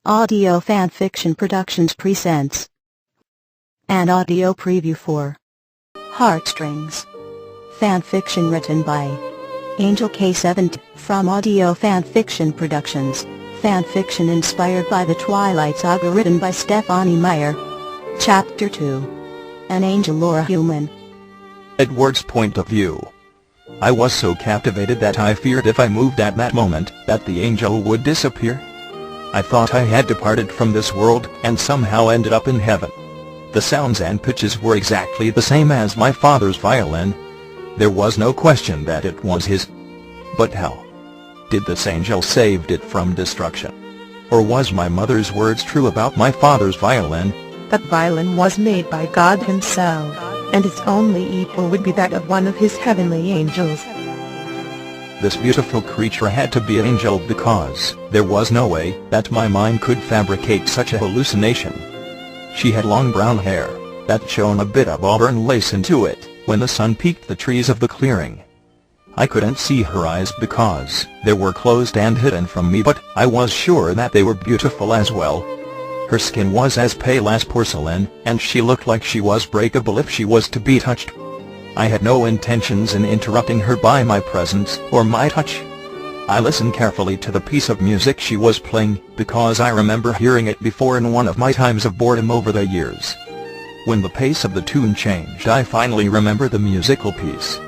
Audio Fanfiction Productions presents an audio preview for Heartstrings. Fanfiction written by AngelKay17 from Audio Fanfiction Productions. Fanfiction inspired by the Twilight Saga written by Stephanie Meyer. Chapter 2. An Angel or a Human? Edward's point of view. I was so captivated that I feared if I moved at that moment, that the angel would disappear. I thought I had departed from this world, and somehow ended up in heaven. The sounds and pitches were exactly the same as my father's violin. There was no question that it was his. But how did this angel saved it from destruction? Or was my mother's words true about my father's violin? That violin was made by God himself, and its only equal would be that of one of his heavenly angels. This beautiful creature had to be an angel because there was no way that my mind could fabricate such a hallucination. She had long brown hair that shone a bit of auburn lace into it when the sun peeked the trees of the clearing. I couldn't see her eyes because they were closed and hidden from me, but I was sure that they were beautiful as well. Her skin was as pale as porcelain, and she looked like she was breakable if she was to be touched. I had no intentions in interrupting her by my presence or my touch. I listened carefully to the piece of music she was playing, because I remember hearing it before in one of my times of boredom over the years. When the pace of the tune changed, I finally remember the musical piece.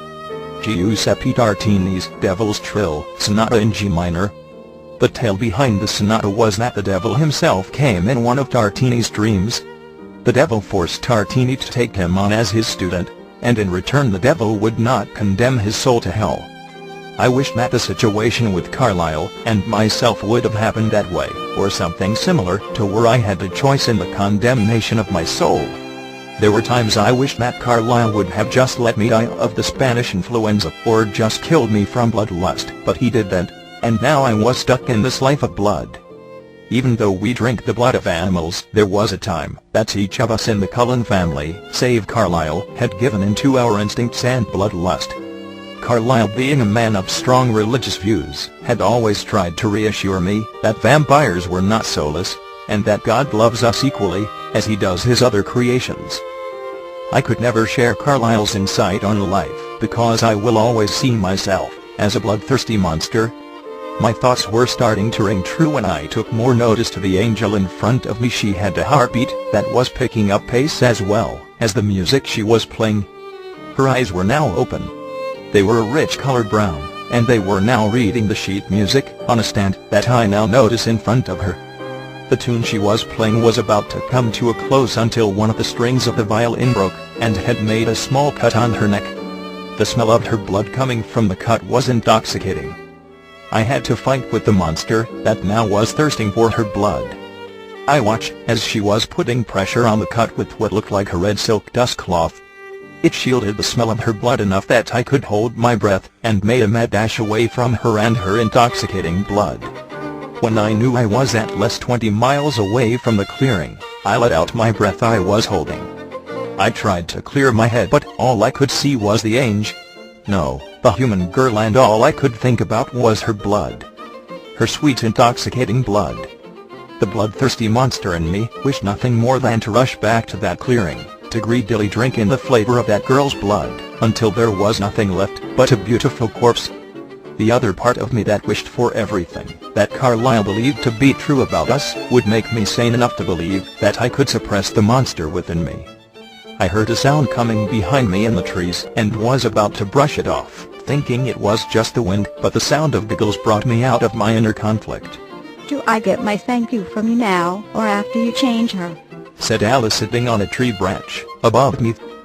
Giuseppe Tartini's Devil's Trill, Sonata in G minor. The tale behind the sonata was that the devil himself came in one of Tartini's dreams. The devil forced Tartini to take him on as his student, and in return the devil would not condemn his soul to hell. I wished that the situation with Carlyle and myself would have happened that way, or something similar to where I had the choice in the condemnation of my soul. There were times I wished that Carlyle would have just let me die of the Spanish influenza, or just killed me from bloodlust, but he didn't, and now I was stuck in this life of blood. Even though we drink the blood of animals, there was a time that each of us in the Cullen family, save Carlyle, had given in to our instincts and bloodlust. Carlyle, being a man of strong religious views, had always tried to reassure me that vampires were not soulless, and that God loves us equally, as he does his other creations. I could never share Carlyle's insight on life, because I will always see myself as a bloodthirsty monster. My thoughts were starting to ring true when I took more notice to the angel in front of me. She had a heartbeat that was picking up pace as well as the music she was playing. Her eyes were now open. They were a rich colored brown, and they were now reading the sheet music on a stand that I now notice in front of her. The tune she was playing was about to come to a close until one of the strings of the violin broke, and had made a small cut on her neck. The smell of her blood coming from the cut was intoxicating. I had to fight with the monster that now was thirsting for her blood. I watched as she was putting pressure on the cut with what looked like a red silk dust cloth. It shielded the smell of her blood enough that I could hold my breath, and made a mad dash away from her and her intoxicating blood. When I knew I was at least 20 miles away from the clearing, I let out my breath I was holding. I tried to clear my head, but all I could see was the the human girl, and all I could think about was her blood. Her sweet intoxicating blood. The bloodthirsty monster in me wished nothing more than to rush back to that clearing, to greedily drink in the flavor of that girl's blood, until there was nothing left but a beautiful corpse. The other part of me that wished for everything that Carlyle believed to be true about us would make me sane enough to believe that I could suppress the monster within me. I heard a sound coming behind me in the trees and was about to brush it off, thinking it was just the wind, but the sound of giggles brought me out of my inner conflict. "Do I get my thank you from you now, or after you change her?" said Alice, sitting on a tree branch above me.